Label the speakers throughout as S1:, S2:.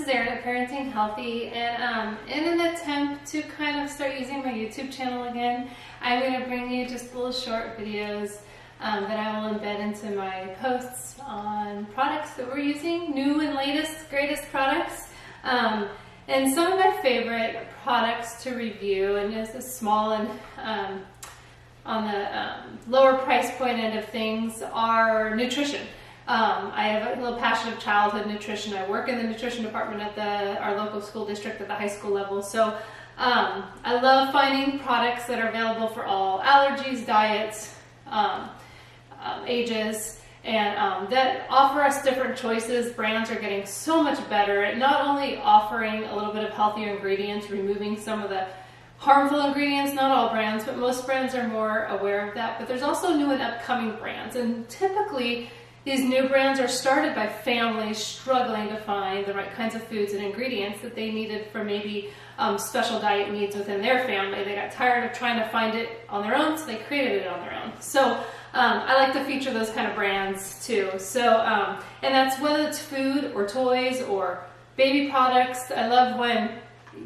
S1: this is Erin at Parenting Healthy, and in an attempt to kind of start using my YouTube channel again, I'm going to bring you just little short videos that I will embed into my posts on products that we're using, new and latest, greatest products, and some of my favorite products to review, and just a small and on the lower price point end of things are nutrition. I have a little passion of childhood nutrition. I work in the nutrition department at our local school district at the high school level. So I love finding products that are available for all allergies, diets, ages, and that offer us different choices. Brands are getting so much better at not only offering a little bit of healthier ingredients, removing some of the harmful ingredients, not all brands, but most brands are more aware of that. But there's also new and upcoming brands, and typically these new brands are started by families struggling to find the right kinds of foods and ingredients that they needed for maybe special diet needs within their family. They got tired of trying to find it on their own, so they created it on their own. So I like to feature those kind of brands too. So, and that's whether it's food or toys or baby products. I love when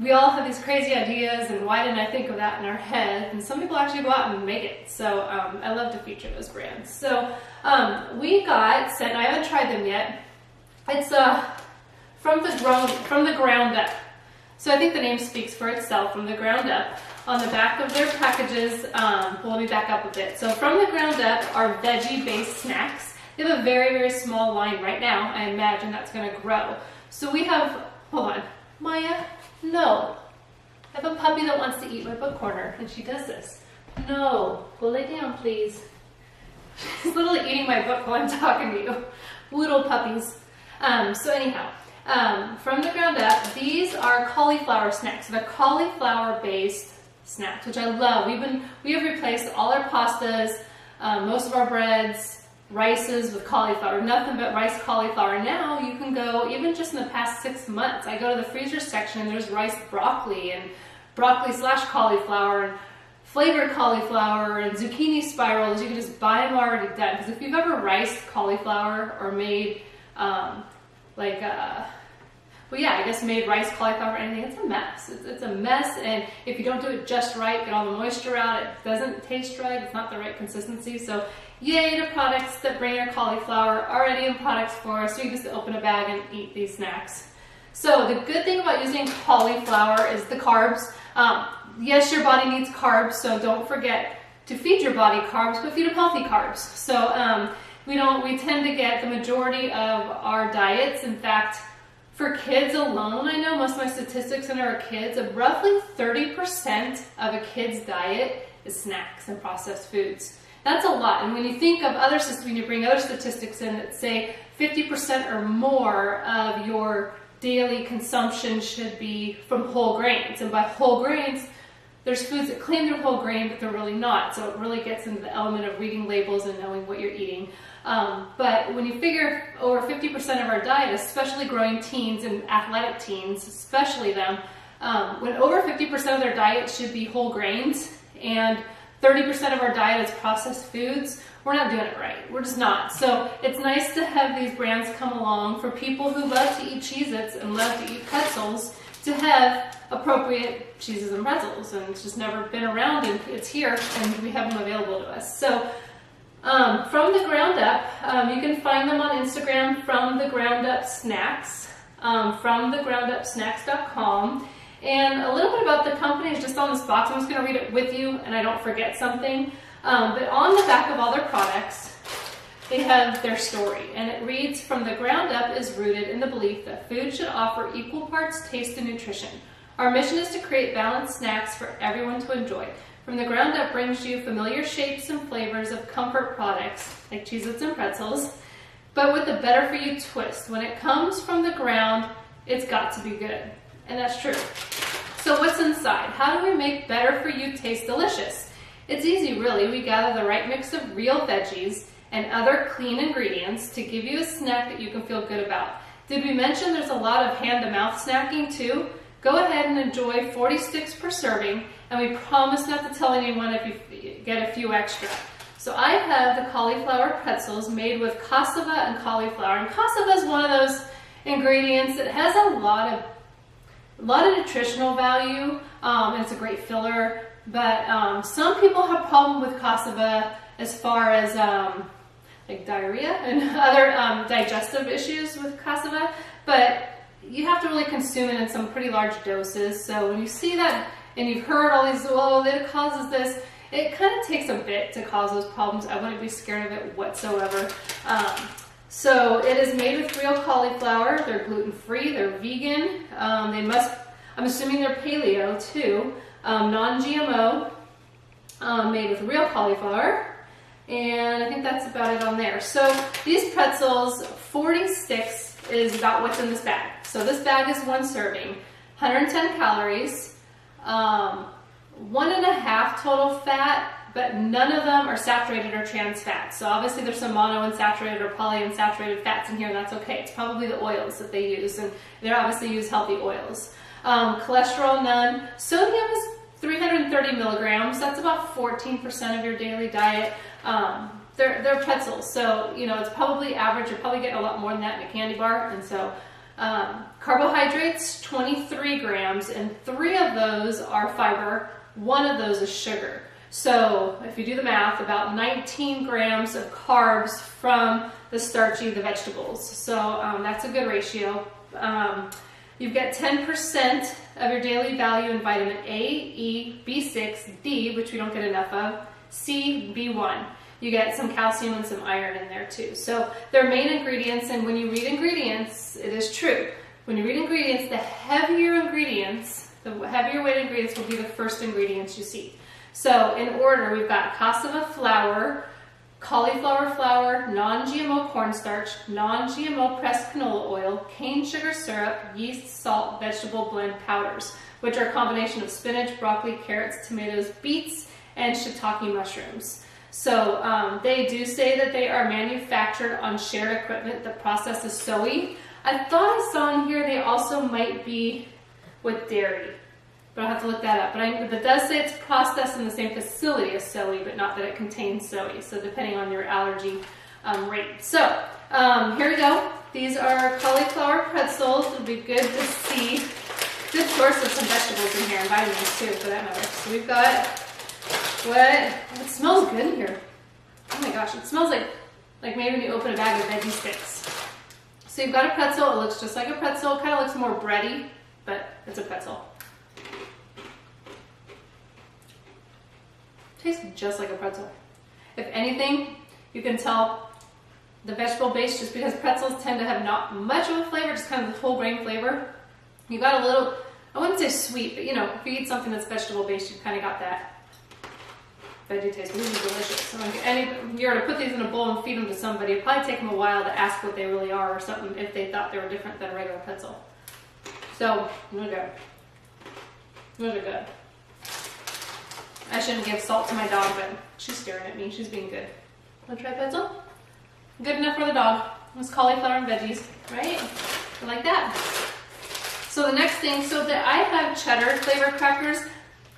S1: we all have these crazy ideas and why didn't I think of that in our head, and some people actually go out and make it. So I love to feature those brands. So we got sent, I haven't tried them yet, it's from the ground up. So I think the name speaks for itself, from the ground up. On the back of their packages, well, let me back up a bit. So from the ground up are veggie-based snacks. They have a very, very small line right now. I imagine that's going to grow. So we have, hold on, Maya, no. I have a puppy that wants to eat my book corner, and she does this. No, go lay down, please. She's literally eating my book while I'm talking to you. Little puppies. So anyhow, from the ground up, these are cauliflower snacks. They're cauliflower-based snacks, which I love. We have replaced all our pastas, most of our breads, rices with cauliflower, nothing but rice cauliflower. Now you can go, even just in the past 6 months, I go to the freezer section and there's rice broccoli and broccoli / cauliflower and flavored cauliflower and zucchini spirals. You can just buy them already done. Because if you've ever riced cauliflower or made made rice cauliflower or anything, it's a mess. It's a mess, and if you don't do it just right, get all the moisture out, it doesn't taste right, it's not the right consistency. So yay to products that bring your cauliflower already in products for us, so you just open a bag and eat these snacks. So the good thing about using cauliflower is the carbs. Yes, your body needs carbs, so don't forget to feed your body carbs, but feed them healthy carbs. So we tend to get the majority of our diets. In fact, for kids alone, I know most of my statistics in our kids, roughly 30% of a kid's diet is snacks and processed foods. That's a lot. And when you think of when you bring other statistics in that say 50% or more of your daily consumption should be from whole grains. And by whole grains, there's foods that claim they're whole grain, but they're really not. So it really gets into the element of reading labels and knowing what you're eating. But when you figure over 50% of our diet, especially growing teens and athletic teens, especially them, when over 50% of their diet should be whole grains and 30% of our diet is processed foods, we're not doing it right. We're just not. So it's nice to have these brands come along for people who love to eat Cheez-Its and love to eat pretzels, to have appropriate cheeses and pretzels. And it's just never been around, and it's here, and we have them available to us. So from the ground up, you can find them on Instagram, from the ground up snacks, fromthegroundupsnacks.com. And a little bit about the company is just on this box. I'm just going to read it with you and I don't forget something. But on the back of all their products, they have their story. And it reads, "From the ground up is rooted in the belief that food should offer equal parts taste and nutrition. Our mission is to create balanced snacks for everyone to enjoy. From the ground up brings you familiar shapes and flavors of comfort products like Cheez-Its and pretzels, but with a better for you twist. When it comes from the ground, it's got to be good." And that's true. So what's inside? How do we make better for you taste delicious? It's easy, really. We gather the right mix of real veggies and other clean ingredients to give you a snack that you can feel good about. Did we mention there's a lot of hand-to-mouth snacking too? Go ahead and enjoy 40 sticks per serving, and we promise not to tell anyone if you get a few extra. So I have the cauliflower pretzels made with cassava and cauliflower. And cassava is one of those, ingredients. It has a lot of nutritional value, and it's a great filler. But some people have problem with cassava as far as like diarrhea and other digestive issues with cassava. But you have to really consume it in some pretty large doses. So when you see that and you've heard all these, well, it causes this, it kind of takes a bit to cause those problems. I wouldn't be scared of it whatsoever. So it is made with real cauliflower. They're gluten-free, they're vegan. I'm assuming they're paleo too. Non-GMO, made with real cauliflower. And I think that's about it on there. So these pretzels, 40 sticks is about what's in this bag. So this bag is 1 serving, 110 calories, 1.5 total fat, but none of them are saturated or trans fats. So obviously there's some monounsaturated or polyunsaturated fats in here, and that's okay. It's probably the oils that they use, and they obviously use healthy oils. Cholesterol, none. Sodium is 330 milligrams. That's about 14% of your daily diet. They're pretzels, so you know it's probably average. You're probably getting a lot more than that in a candy bar. And so carbohydrates, 23 grams, and 3 of those are fiber. 1 of those is sugar. So if you do the math, about 19 grams of carbs from the vegetables. So that's a good ratio. You get 10% of your daily value in vitamin A, E, B6, D, which we don't get enough of, C, B1. You get some calcium and some iron in there too. So they're main ingredients, and when you read ingredients, it is true. When you read ingredients, the heavier weight ingredients will be the first ingredients you see. So in order, we've got cassava flour, cauliflower flour, non-GMO cornstarch, non-GMO pressed canola oil, cane sugar syrup, yeast, salt, vegetable blend powders, which are a combination of spinach, broccoli, carrots, tomatoes, beets, and shiitake mushrooms. So they do say that they are manufactured on shared equipment that processes soy. I thought I saw in here they also might be with dairy, but I'll have to look that up. But it does say it's processed in the same facility as soy, but not that it contains soy. So depending on your allergy rate. So here we go. These are cauliflower pretzels. It'll be good to see. Good source of some vegetables in here, and vitamins too, for that matter. So we've got it smells good in here. Oh my gosh, it smells like maybe when you open a bag of veggie sticks. So you've got a pretzel. It looks just like a pretzel. Kind of looks more bready, but it's a pretzel. Tastes just like a pretzel. If anything, you can tell the vegetable base, just because pretzels tend to have not much of a flavor, just kind of the whole grain flavor. You got a little, I wouldn't say sweet, but you know, if you eat something that's vegetable based, you've kind of got that veggie taste. These are delicious. So if you were to put these in a bowl and feed them to somebody, it'd probably take them a while to ask what they really are or something if they thought they were different than a regular pretzel. So, those are good. Those are good. I shouldn't give salt to my dog, but she's staring at me. She's being good. Want to try pretzel? Good enough for the dog. It's cauliflower and veggies, right? Like that. So the next thing, I have cheddar flavor crackers.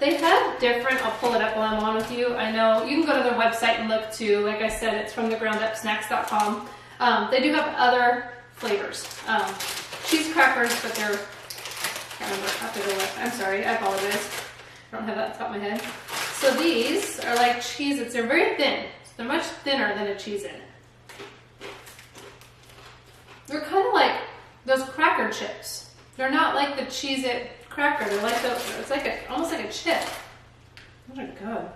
S1: They have different, I'll pull it up while I'm on with you. I know you can go to their website and look too. Like I said, it's from thegroundupsnacks.com. They do have other flavors. Cheese crackers, but they're, I can't remember, I have to go look. I'm sorry, I apologize. I don't have that on top of my head. So these are like Cheez-Its. They're very thin. They're much thinner than a Cheez-It. They're kind of like those cracker chips. They're not like the Cheez-It cracker. They're like it's like almost like a chip. Those are good.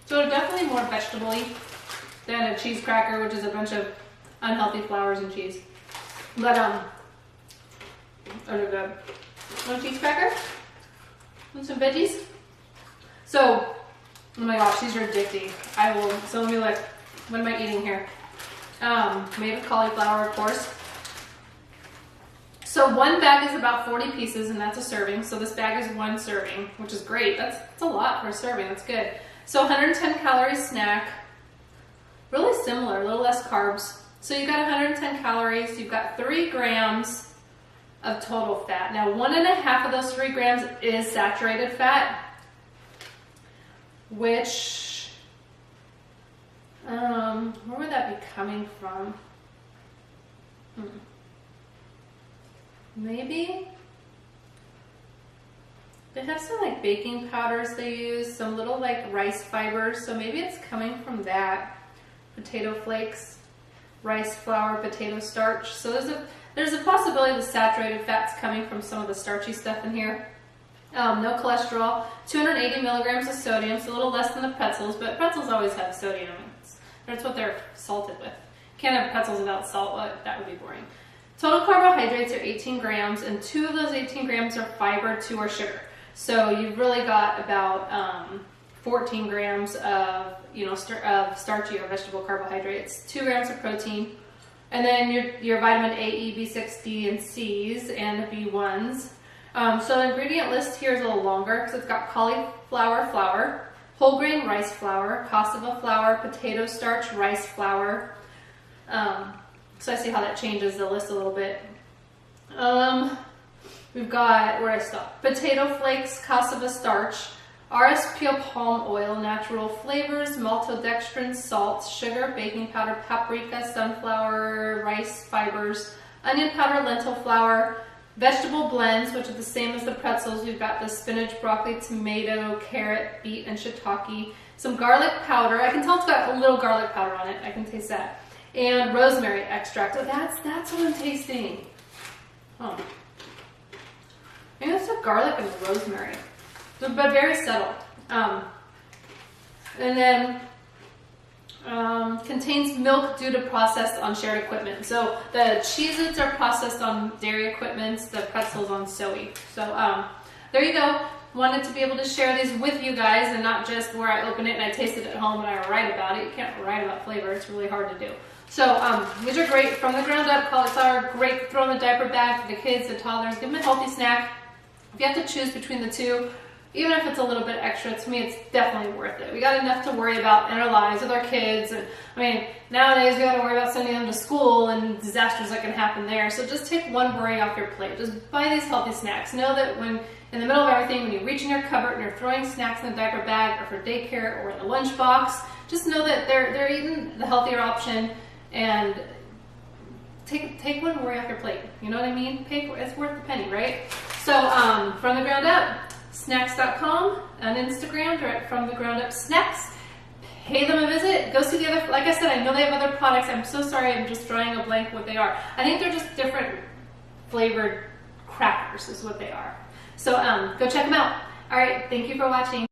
S1: So they're definitely more vegetable-y than a cheese cracker, which is a bunch of unhealthy flours and cheese. But those are good. Want a cheese cracker? Want some veggies? So, oh my gosh, these are addicting. So let me look. What am I eating here? Made with cauliflower, of course. So one bag is about 40 pieces, and that's a serving. So this bag is 1 serving, which is great. That's a lot for a serving. That's good. So 110 calorie snack. Really similar, a little less carbs. So you got 110 calories. You've got 3 grams of total fat. Now 1.5 of those 3 grams is saturated fat, which, where would that be coming from? Maybe they have some like baking powders they use, some little like rice fibers, so maybe it's coming from that. Potato flakes, rice flour, potato starch. So there's a possibility the saturated fat's coming from some of the starchy stuff in here. No cholesterol, 280 milligrams of sodium, so a little less than the pretzels, but pretzels always have sodium. That's what they're salted with. Can't have pretzels without salt, that would be boring. Total carbohydrates are 18 grams, and 2 of those 18 grams are fiber, 2 are sugar. So you've really got about 14 grams of of starchy or vegetable carbohydrates, 2 grams of protein, and then your vitamin A, E, B6, D, and C's, and the B1s. So the ingredient list here is a little longer because it's got cauliflower flour, whole grain rice flour, cassava flour, potato starch, rice flour. So I see how that changes the list a little bit. We've got, where I stopped, potato flakes, cassava starch, RSPO palm oil, natural flavors, maltodextrin, salt, sugar, baking powder, paprika, sunflower, rice fibers, onion powder, lentil flour, vegetable blends, which are the same as the pretzels. We've got the spinach, broccoli, tomato, carrot, beet, and shiitake. Some garlic powder. I can tell it's got a little garlic powder on it. I can taste that. And rosemary extract. So that's what I'm tasting. Oh. Maybe that's the garlic and the rosemary. But very subtle. And then contains milk due to processed on shared equipment. So the Cheez-Its are processed on dairy equipment, the pretzels on soy. So there you go. Wanted to be able to share these with you guys and not just where I open it and I taste it at home and I write about it. You can't write about flavor. It's really hard to do. So these are great from the ground up. Cauliflower, great to throw in the diaper bag for the kids, the toddlers. Give them a healthy snack. If you have to choose between the two, even if it's a little bit extra, to me, it's definitely worth it. We got enough to worry about in our lives with our kids. And I mean, nowadays we got to worry about sending them to school and disasters that can happen there. So just take one worry off your plate. Just buy these healthy snacks. Know that when in the middle of everything, when you reach in your cupboard and you're throwing snacks in the diaper bag or for daycare or in the lunch box, just know that they're eating the healthier option and take one worry off your plate. You know what I mean? It's worth the penny, right? So from the ground up, snacks.com, on Instagram, direct from the ground up snacks. Pay them a visit. Go see the other, like I said, I know they have other products. I'm so sorry, I'm just drawing a blank what they are. I think they're just different flavored crackers is what they are. So go check them out. All right, thank you for watching.